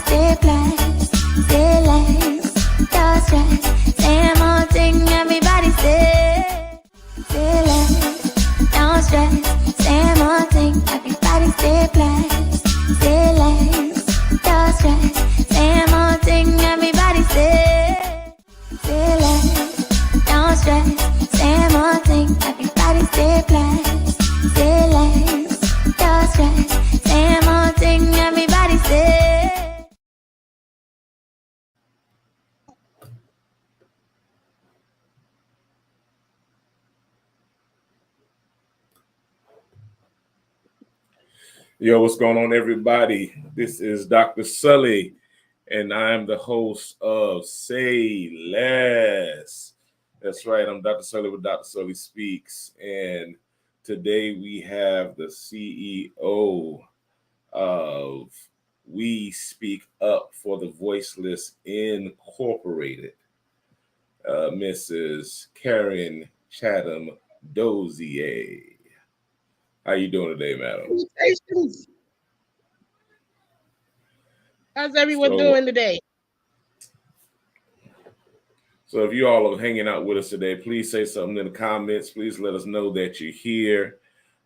stay blessed, stay less, no stress. Same old thing, everybody stay less, no stress. Same old thing, everybody stay blessed, stay less, no stress. Same old thing, everybody stay less, no stress. Same old thing, everybody stay blessed, stay less, no stress. Same old thing, everybody stay. Yo, what's going on, everybody? This is Dr. Sully, and I'm the host of Say Less. That's right, I'm Dr. Sully with Dr. Sully Speaks, and today we have the CEO of We Speak Up for the Voiceless Incorporated, Mrs. Karen Chattum-Dozier. How you doing today, madam? How's everyone doing today? So if you all are hanging out with us today, please say something in the comments. Please let us know that you're here.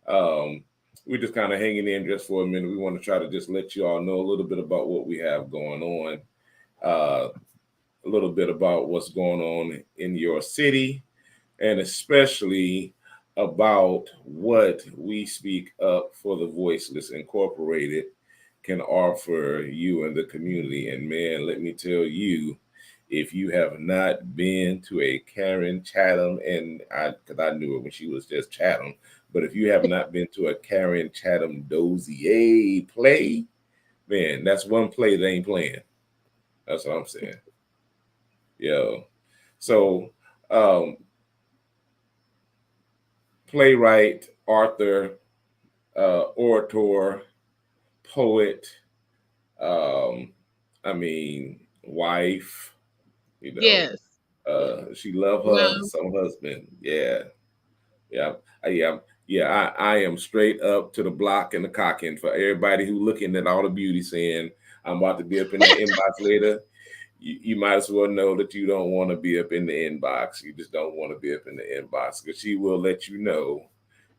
We're just kind of hanging in just for a minute. We want to try to just let you all know a little bit about what we have going on, a little bit about what's going on in your city, and especially about what We Speak Up for the Voiceless Incorporated can offer you and the community. And man, let me tell you, if you have not been to a Karen Chatham, and because I knew her when she was just Chatham, but if you have not been to a Karen Chattum-Dozier play, man, that's one play they ain't playing. That's what I'm saying. Yo. So playwright, author, orator, poet, wife, Yes. She loved her some husband. Yeah. I am straight up to the block and the cocking for everybody who looking at all the beauty saying I'm about to be up in the inbox later. You might as well know that you don't want to be up in the inbox. You just don't want to be up in the inbox because she will let you know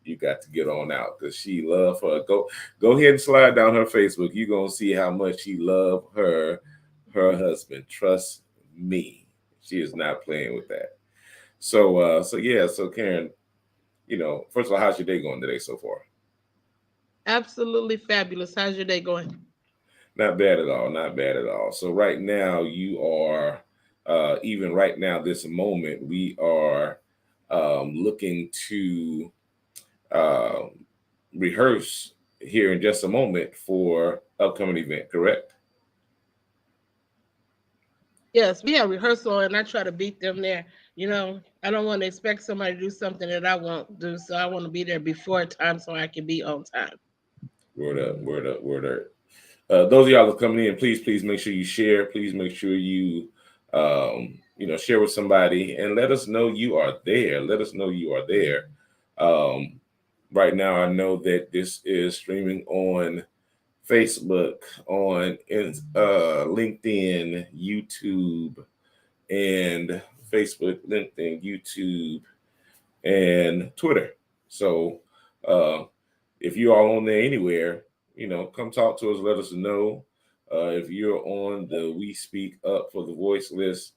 you got to get on out because she love her. Go ahead and slide down her Facebook. You're gonna see how much she love her husband. Trust me, she is not playing with that. So Karen, first of all, how's your day going today so far? Absolutely fabulous. How's your day going? Not bad at all. Not bad at all. So right now you are, even right now, this moment, we are looking to rehearse here in just a moment for upcoming event, correct? Yes, we have rehearsal and I try to beat them there. I don't want to expect somebody to do something that I won't do. So I want to be there before time so I can be on time. Word up, word up, word up. Those of y'all that are coming in, please make sure you share. Please make sure you share with somebody and let us know you are there. Let us know you are there. Right now, I know that this is streaming on Facebook, on LinkedIn, YouTube, and Facebook, LinkedIn, YouTube, and Twitter. So if you are on there anywhere, come talk to us. Let us know. If you're on the We Speak Up for the Voiceless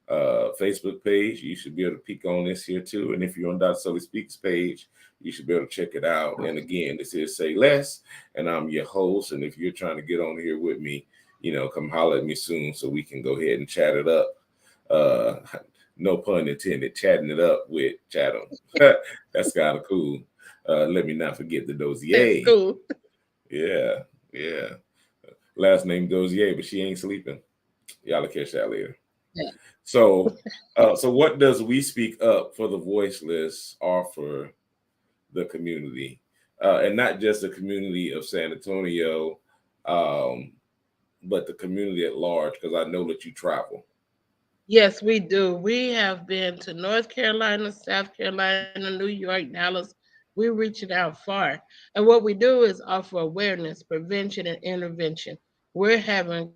Facebook page, you should be able to peek on this here too. And if you're on Dr. Sully Speaks page, you should be able to check it out. And again, this is Say Less, and I'm your host. And if you're trying to get on here with me, come holler at me soon so we can go ahead and chat it up. No pun intended, chatting it up with Chatham. That's kind of cool. Let me not forget the Dozier. That's cool. Yeah. Last name Dozier, but she ain't sleeping. Y'all will catch that later. Yeah. So what does We Speak Up for the Voiceless offer the community? And not just the community of San Antonio, but the community at large, because I know that you travel. Yes, we do. We have been to North Carolina, South Carolina, New York, Dallas. We're reaching out far. And what we do is offer awareness, prevention, and intervention. We're having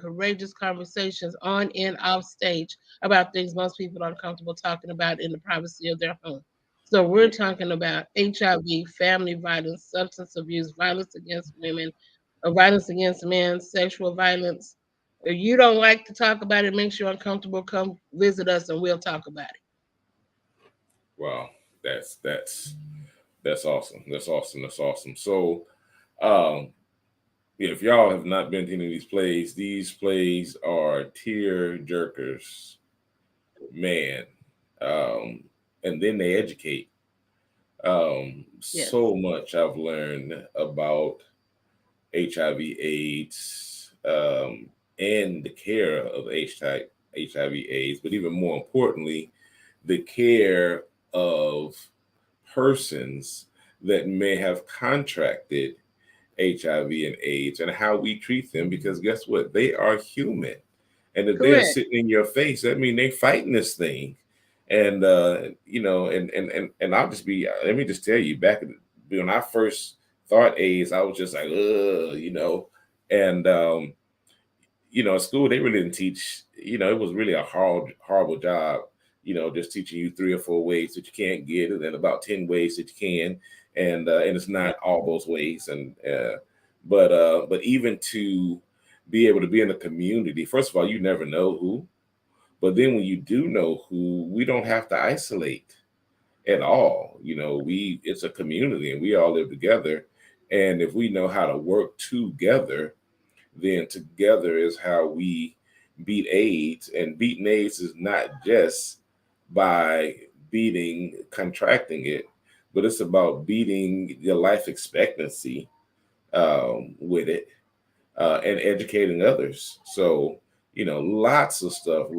courageous conversations on and off stage about things most people aren't comfortable talking about in the privacy of their home. So we're talking about HIV, family violence, substance abuse, violence against women, violence against men, sexual violence. If you don't like to talk about it, makes you uncomfortable, come visit us and we'll talk about it. Wow, that's awesome. That's awesome. That's awesome. So, um, if y'all have not been to any of these plays are tear jerkers, man. Um, and then they educate. Yes. So much I've learned about HIV/AIDS, and the care of HIV/AIDS, but even more importantly, the care of persons that may have contracted HIV and AIDS and how we treat them. Because guess what? They are human, and if they're Correct. sitting in your face, that means they fighting this thing. And and I'll just be. Let me just tell you, when I first thought AIDS, I was just like, and at school they really didn't teach. It was really a horrible job. Just teaching you 3 or 4 ways that you can't get it, and about 10 ways that you can, and it's not all those ways. And but even to be able to be in a community, first of all, you never know who, but then when you do know who, we don't have to isolate at all. We it's a community and we all live together. And if we know how to work together, then together is how we beat AIDS. And beating AIDS is not just by beating contracting it, but it's about beating your life expectancy with it, and educating others. So, lots of stuff.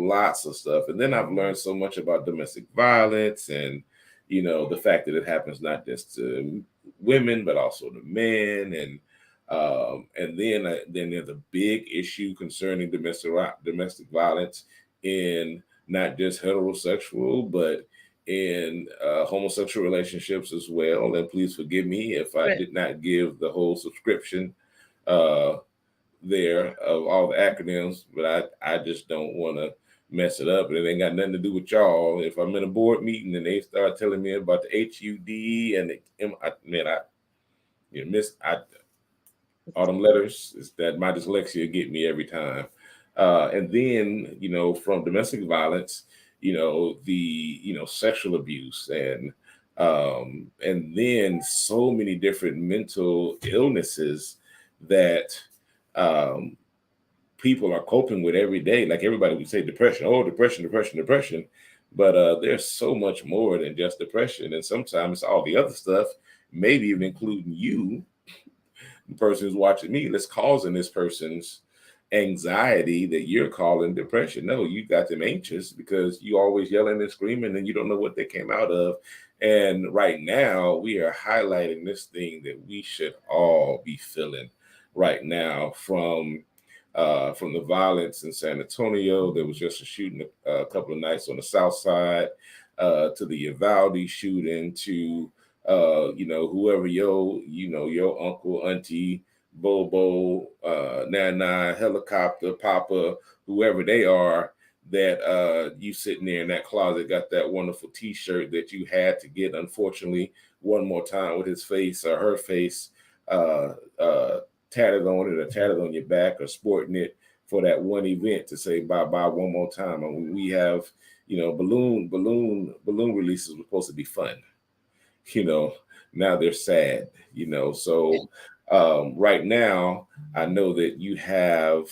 And then I've learned so much about domestic violence and, the fact that it happens not just to women, but also to men. And then there's a big issue concerning domestic violence in not just heterosexual, but in homosexual relationships as well. And please forgive me if I Correct. did not give the whole subscription uh, there of all the acronyms, but I just don't want to mess it up. And it ain't got nothing to do with y'all. If I'm in a board meeting and they start telling me about the HUD and the man, miss all them letters, is that my dyslexia get me every time. And then from domestic violence, the sexual abuse, and then so many different mental illnesses that um, people are coping with every day. Like everybody would say, depression. Oh, depression, depression, depression. But there's so much more than just depression, and sometimes it's all the other stuff, maybe even including you, the person who's watching me, that's causing this person's anxiety that you're calling depression. No, you got them anxious because you always yelling and screaming and you don't know what they came out of. And right now we are highlighting this thing that we should all be feeling right now, from the violence in San Antonio. There was just a shooting a couple of nights on the south side, to the Uvalde shooting, to whoever your uncle, auntie, Bobo, Nana, helicopter, Papa, whoever they are, that you sitting there in that closet got that wonderful T-shirt that you had to get, unfortunately, one more time with his face or her face uh, uh, tatted on it or tatted on your back or sporting it for that one event to say bye bye one more time. And we have, balloon releases were supposed to be fun, you know now they're sad. So right now I know that you have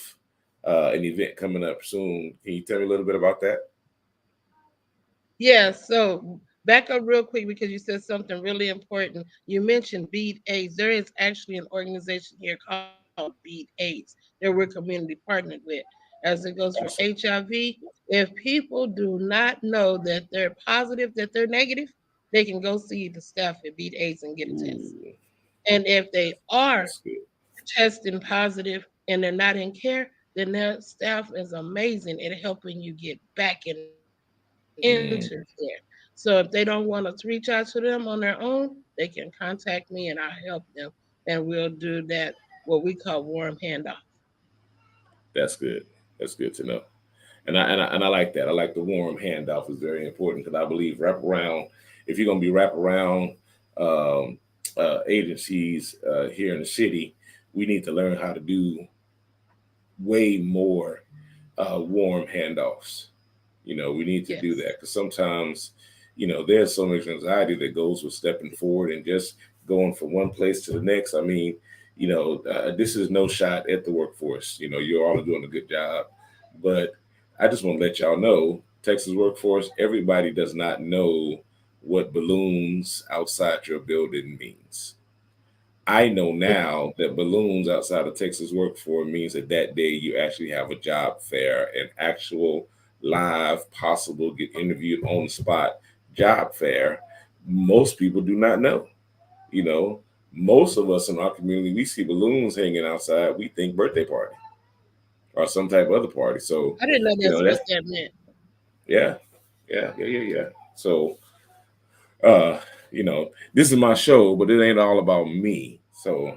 an event coming up soon. Can you tell me a little bit about that? Yeah, so back up real quick because you said something really important. You mentioned Beat AIDS. There is actually an organization here called Beat AIDS that we're community partnered with. As it goes for Awesome. HIV, if people do not know that they're positive, that they're negative, they can go see the staff at Beat AIDS and get a test. Ooh, And if they are that's good. testing positive and they're not in care, then their staff is amazing at helping you get back into care. So if they don't want us to reach out to them on their own, they can contact me and I'll help them. And we'll do that, what we call warm handoff. That's good. That's good to know. And I like that. I like the warm handoff is very important because I believe wraparound. If you're gonna be wraparound um, agencies here in the city, we need to learn how to do way more warm handoffs. We need to do Yes. that because sometimes, there's so much anxiety that goes with stepping forward and just going from one place to the next. I mean, this is no shot at the workforce. You're all doing a good job, but I just want to let y'all know, Texas workforce, everybody does not know what balloons outside your building means. I know now that balloons outside of Texas work for means that that day you actually have a job fair, an actual live, possible, get interviewed on the spot job fair. Most people do not know. You know, most of us in our community, we see balloons hanging outside, we think birthday party or some type of other party. So, I didn't know that's that's what that meant. yeah, yeah. So uh, this is my show, but it ain't all about me. So,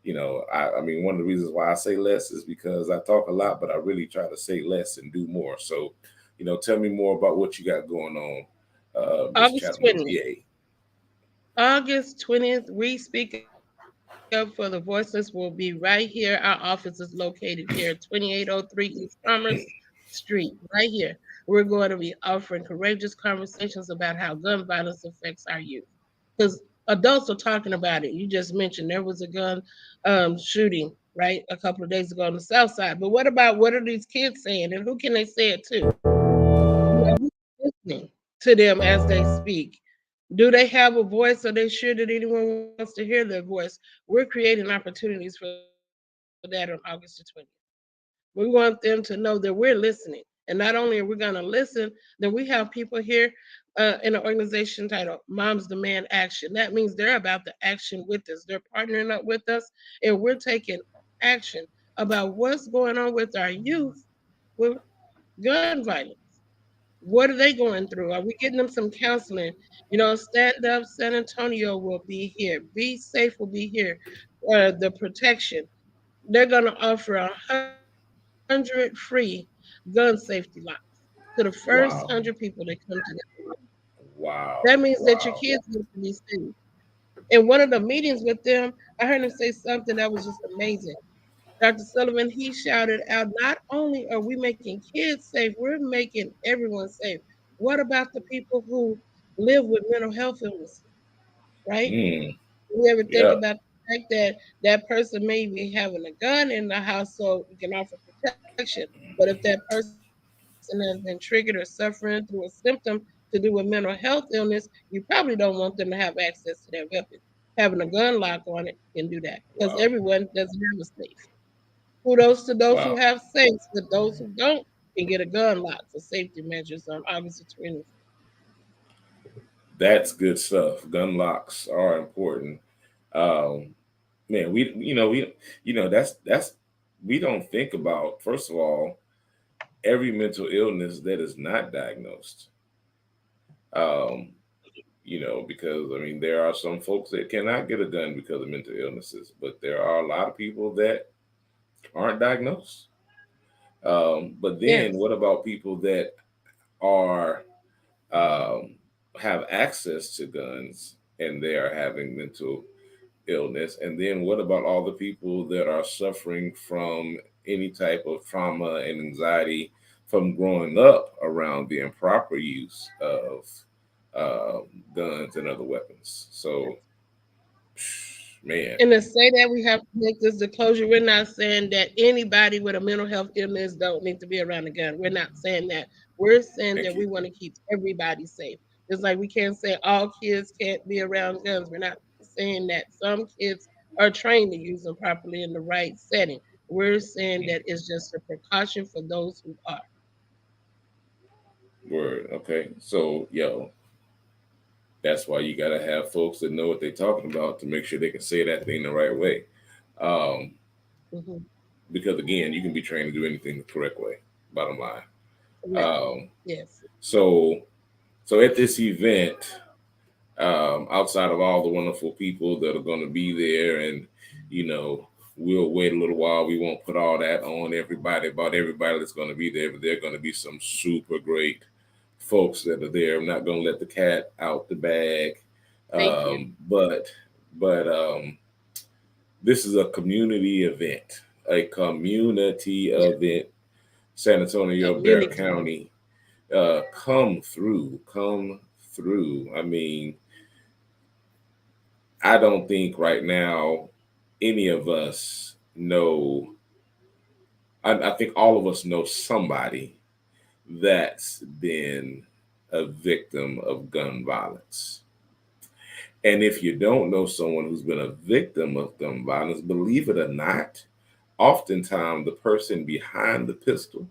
I mean, one of the reasons why I say less is because I talk a lot, but I really try to say less and do more. So, tell me more about what you got going on, Miss August Chatham 20th. Dozier. August 20th, we speak up for the voiceless will be right here. Our office is located here, 2803 East Commerce Street, right here. We're going to be offering courageous conversations about how gun violence affects our youth. Because adults are talking about it. You just mentioned there was a gun shooting, right, a couple of days ago on the south side. But what are these kids saying? And who can they say it to? Who's listening to them as they speak? Do they have a voice? Are they sure that anyone wants to hear their voice? We're creating opportunities for that on August the 20th. We want them to know that we're listening. And not only are we going to listen, then we have people here in an organization titled Moms Demand Action. That means they're about the action with us. They're partnering up with us, and we're taking action about what's going on with our youth with gun violence. What are they going through? Are we getting them some counseling? Stand Up San Antonio will be here. Be Safe will be here. The protection. They're going to offer 100 free gun safety locks to the first Wow, 100 people that come to that. wow, That means that your wow. kids need to be safe. In one of the meetings with them, I heard him say something that was just amazing. Dr. Sullivan, he shouted out, not only are we making kids safe, we're making everyone safe. What about the people who live with mental health illnesses, right? Mm, You ever think yeah, about the fact that that person may be having a gun in the house so you can offer protection, but if that person has been triggered or suffering through a symptom to do with mental health illness, you probably don't want them to have access to that weapon. Having a gun lock on it can do that because wow, everyone doesn't have a safe. Kudos to those who wow. have safes, but those who don't can get a gun lock for safety measures on August the 20th. That's good stuff. Gun locks are important. Um, Man, that's we don't think about, first of all, every mental illness that is not diagnosed. Um, because I mean there are some folks that cannot get a gun because of mental illnesses, but there are a lot of people that aren't diagnosed. But then Yes. what about people that are um, have access to guns and they are having mental illness? And then what about all the people that are suffering from any type of trauma and anxiety from growing up around the improper use of guns and other weapons? So, man, And to say that we have to make this disclosure, we're not saying that anybody with a mental health illness don't need to be around a gun. We're not saying that. We're saying thank that you. we want to keep everybody safe. Just like we can't say all kids can't be around guns. We're not saying that some kids are trained to use them properly in the right setting. We're saying that it's just a precaution for those who are. Word. Okay. So, that's why you got to have folks that know what they're talking about to make sure they can say that thing the right way. Um, Hmm. because again, you can be trained to do anything the correct way. Bottom line. Correct. Um, Yes. so so at this event, outside of all the wonderful people that are going to be there, and you know, we'll wait a little while. We won't put all that on everybody about everybody that's going to be there, but there are going to be some super great folks that are there. I'm not going to let the cat out the bag, Thank you. but this is a community event, a community Yeah, event. San Antonio, Bear community. County, come through. I mean, I don't think right now any of us know. I think all of us know somebody that's been a victim of gun violence. And if you don't know someone who's been a victim of gun violence, believe it or not, oftentimes the person behind the pistol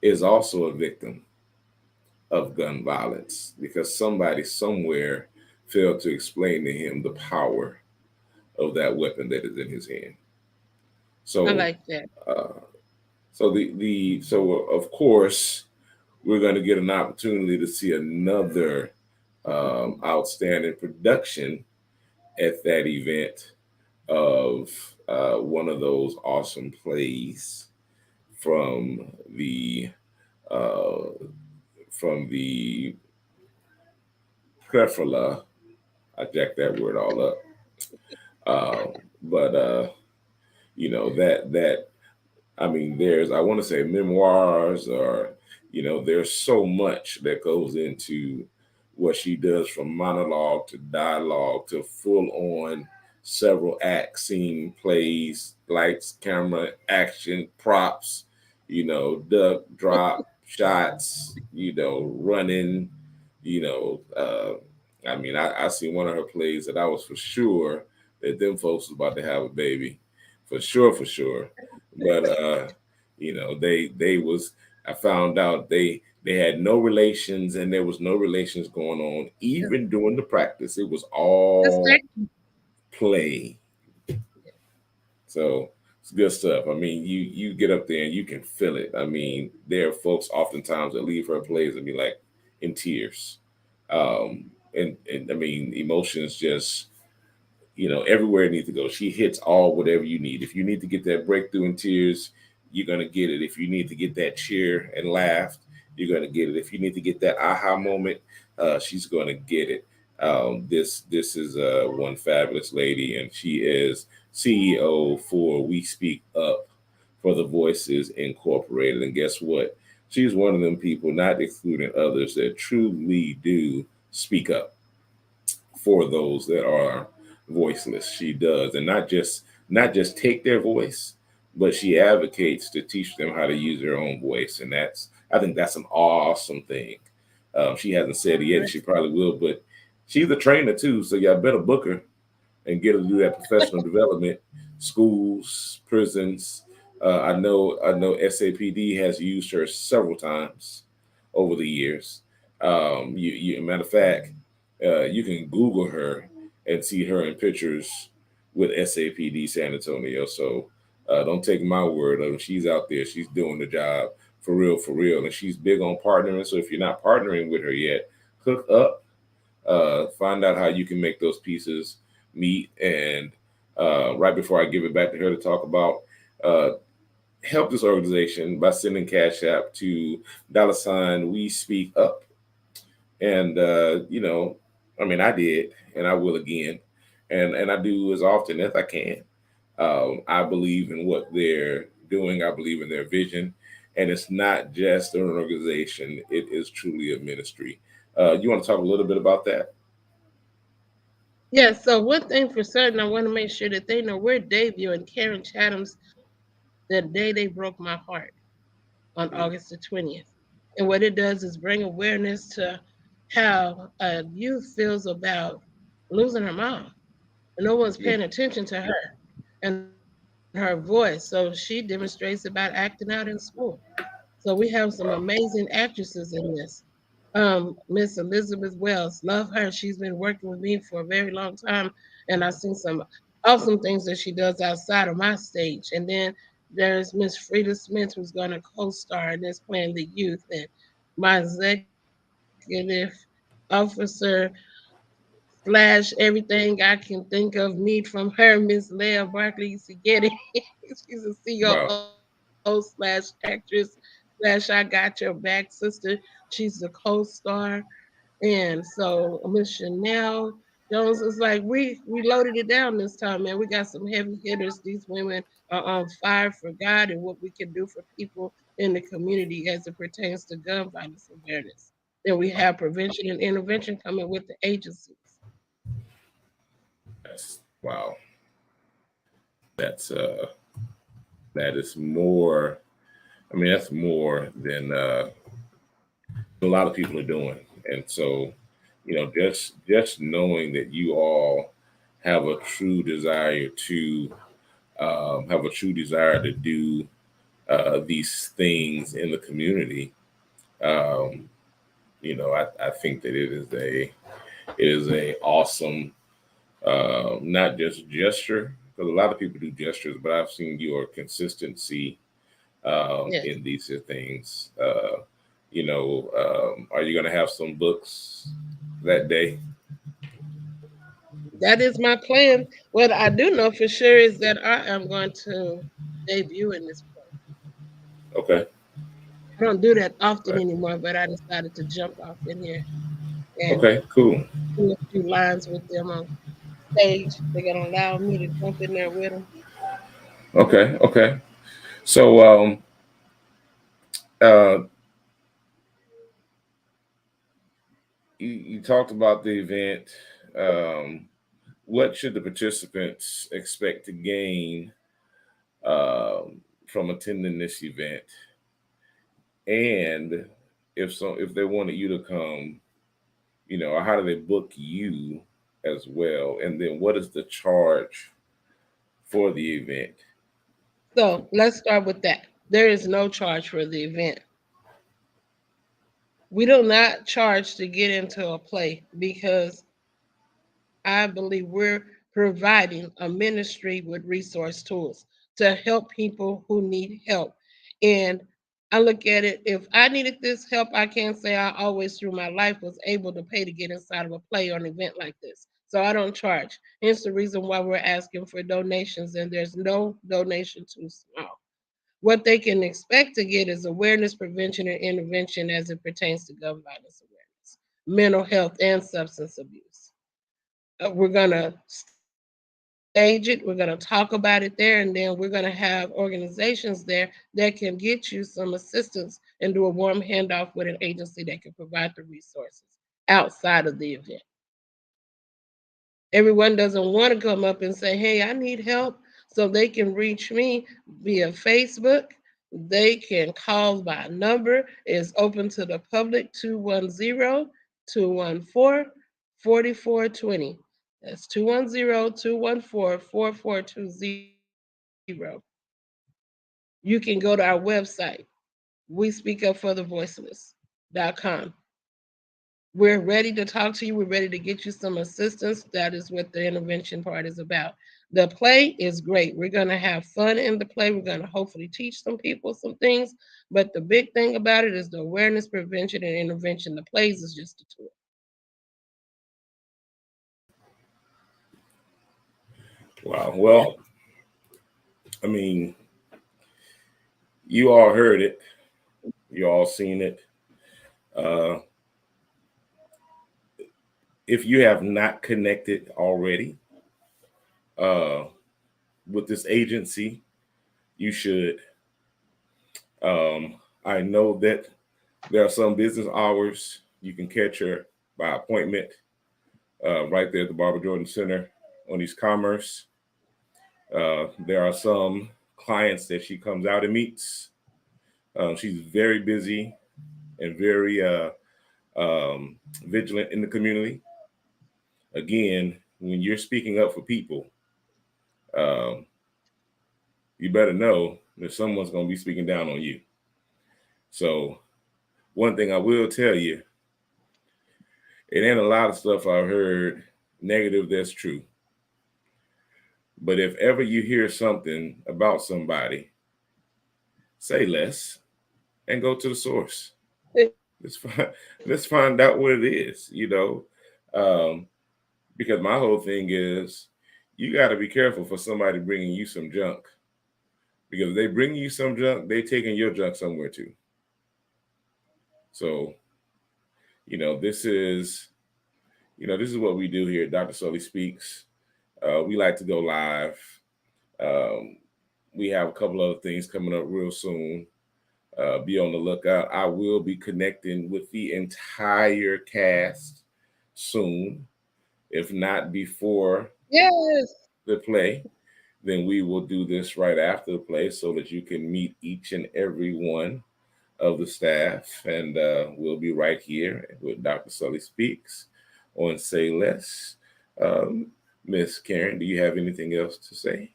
is also a victim of gun violence because somebody somewhere failed to explain to him the power of that weapon that is in his hand. I So, like that. uh, so of course we're going to get an opportunity to see another outstanding production at that event of one of those awesome plays from the uh, from the Prefala. I jacked that word all up. Uh, but that I mean, there's I want to say memoirs or there's so much that goes into what she does from monologue to dialogue to full on several act scene plays, lights, camera, action, props, duck, drop, shots, running, you know, uh, I seen one of her plays that I was for sure that them folks was about to have a baby, for sure. But they was I found out they had no relations and there was no relations going on even during the practice. It was That's all actually, play. So it's good stuff. I mean, you get up there and you can feel it. I mean, there are folks oftentimes that leave her plays and be like in tears. Um, and I mean, emotions just everywhere it needs to go. She hits all whatever you need. If you need to get that breakthrough in tears, you're gonna get it. If you need to get that cheer and laugh, you're gonna get it. If you need to get that aha moment, she's gonna get it. This is one fabulous lady, and she is CEO for We Speak Up for the Voices Incorporated. And guess what? She's one of them people, not excluding others, that truly do speak up for those that are voiceless. She does, and not just take their voice, but she advocates to teach them how to use their own voice, and I think that's an awesome thing. She hasn't said it yet, and she probably will, but she's a trainer too, so y'all better book her and get her to do that professional development, schools, prisons. I know SAPD has used her several times over the years. Matter of fact, you can Google her and see her in pictures with SAPD San Antonio. So don't take my word of it. She's out there. She's doing the job for real, and she's big on partnering. So if you're not partnering with her yet, hook up. Find out how you can make those pieces meet. And right before I give it back to her to talk about, uh, help this organization by sending cash app to $ We Speak Up. And I mean, I did, and I will again, and I do as often as I can. I believe in what they're doing. I believe in their vision, and it's not just an organization; it is truly a ministry. You want to talk a little bit about that? yeah. So one thing for certain, I want to make sure that they know we're debuting Karen Chatham's "The Day They Broke My Heart" on August the 20th. And what it does is bring awareness to how a youth feels about losing her mom. No one's Yeah. paying attention to her and her voice. So she demonstrates about acting out in school. So we have some Wow. amazing actresses in this. Miss Elizabeth Wells, love her. She's been working with me for a very long time, and I've seen some awesome things that she does outside of my stage. And then there's Miss Frida Smith, who's going to co-star in this playing the youth, and my executive officer, Flash everything I can think of, need from her, Miss Leah Barkley used to get it. She's a Wow. COO slash actress slash I got your back sister. She's the co-star. And so Miss Chanel Jones is like, we loaded it down this time, man. We got some heavy hitters. These women are on fire for God and what we can do for people in the community as it pertains to gun violence awareness. Then we have prevention and intervention coming with the agencies. That's wow. That's that is more. I mean, that's more than a lot of people are doing. And so, just knowing that you all have a true desire to do these things in the community. Um, I think that it is a awesome, not just gesture, because a lot of people do gestures, but I've seen your consistency Yes. in these things. Are you going to have some books that day? That is my plan. What I do know for sure is that I am going to debut in this play. Okay. I don't do that often Right. anymore, but I decided to jump off in here and Okay. Cool. do a few lines with them on stage. They're gonna allow me to jump in there with them. Okay. Okay. So, uh, you talked about the event. Um, what should the participants expect to gain from attending this event? And if they wanted you to come, how do they book you as well? And then what is the charge for the event? So let's start with that. There is no charge for the event. We do not charge to get into a play because I believe we're providing a ministry with resource tools to help people who need help. And I look at it, if I needed this help, I can't say I always through my life was able to pay to get inside of a play or an event like this. So I don't charge. Hence the reason why we're asking for donations, and there's no donation too small. What they can expect to get is awareness, prevention, and intervention as it pertains to gun violence awareness, mental health, and substance abuse. We're going to stage it, we're going to talk about it there, and then we're going to have organizations there that can get you some assistance and do a warm handoff with an agency that can provide the resources outside of the event. Everyone doesn't want to come up and say, hey, I need help. So they can reach me via Facebook. They can call my number. It's open to the public, 210-214-4420. That's 210-214-4420. You can go to our website, WeSpeakUpForTheVoiceless.com. We're ready to talk to you. We're ready to get you some assistance. That is what the intervention part is about. The play is great. We're going to have fun in the play. We're going to hopefully teach some people some things. But the big thing about it is the awareness, prevention, and intervention. The plays is just a tool. Wow. Well, I mean, you all heard it. You all seen it. Uh, if you have not connected already uh, with this agency, you should. Um, I know that there are some business hours you can catch her by appointment right there at the Barbara Jordan Center on East Commerce. There are some clients that she comes out and meets. She's very busy and very um, vigilant in the community. Again, when you're speaking up for people, um, you better know that someone's going to be speaking down on you. So, one thing I will tell you, it ain't a lot of stuff I've heard negative that's true. But if ever you hear something about somebody, say less and go to the source. Let's find let's find out what it is. Um, Because my whole thing is, you got to be careful for somebody bringing you some junk. Because if they bring you some junk, they taking your junk somewhere too. So, this is what we do here at Dr. Sully Speaks. We like to go live. We have a couple other things coming up real soon. Be on the lookout. I will be connecting with the entire cast soon. If not before the play, then we will do this right after the play so that you can meet each and every one of the staff. And we'll be right here with Dr. Sully Speaks on Say Less. Miss Karen, do you have anything else to say?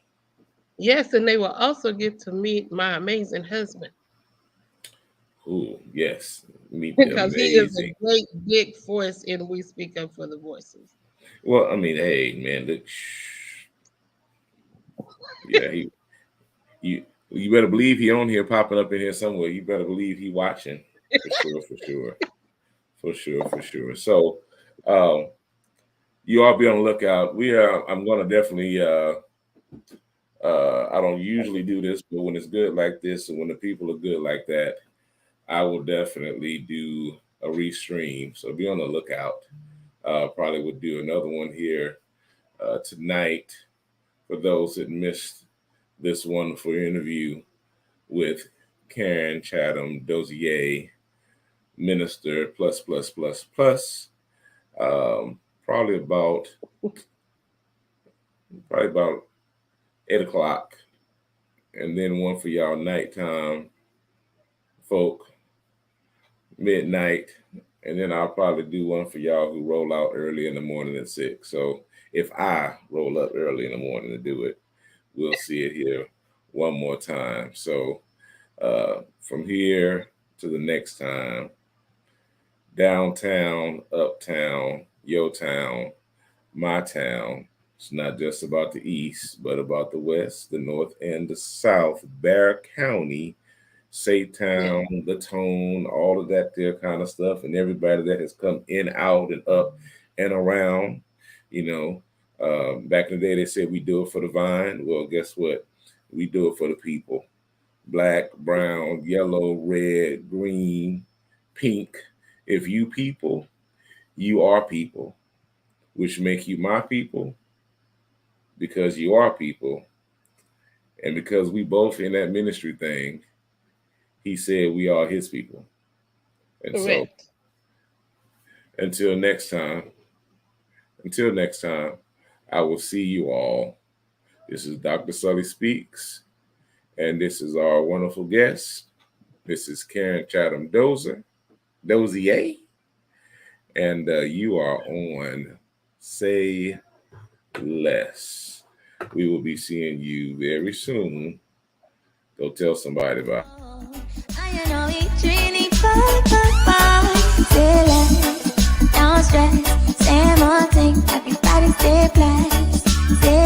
Yes, and they will also get to meet my amazing husband. Oh, yes. Meet the Because amazing. he is a great big force in We Speak Up for the Voices. Well, I mean, hey, man, look. Yeah, you better believe he on here, popping up in here somewhere. You better believe he watching for sure. So, you all be on the lookout. I'm gonna definitely. I don't usually do this, but when it's good like this, and when the people are good like that, I will definitely do a restream. So be on the lookout. Probably would do another one here tonight for those that missed this wonderful interview with Karen Chattum-Dozier, Minister plus. Probably about 8:00, and then one for y'all nighttime folk, midnight, and then I'll probably do one for y'all who roll out early in the morning at 6. So if I roll up early in the morning to do it, we'll see it here one more time. So from here to the next time, downtown, uptown, your town, my town. It's not just about the East, but about the West, the North, and the South. Bear County, Saytown, the Tone, all of that there kind of stuff, and everybody that has come in, out, and up and around. Back in the day, they said we do it for the vine. Well, guess what? We do it for the people. Black, brown, yellow, red, green, pink. If you people, you are people, which make you my people, because you are people. And because we both in that ministry thing, he said we are his people. And Correct. So until next time, I will see you all. This is Dr. Sully Speaks, and this is our wonderful guest. This is Karen Chattum-Dozier, and you are on Say Less. We will be seeing you very soon. Go tell somebody about it. Say less, don't stress, same old thing, everybody stay blessed. Say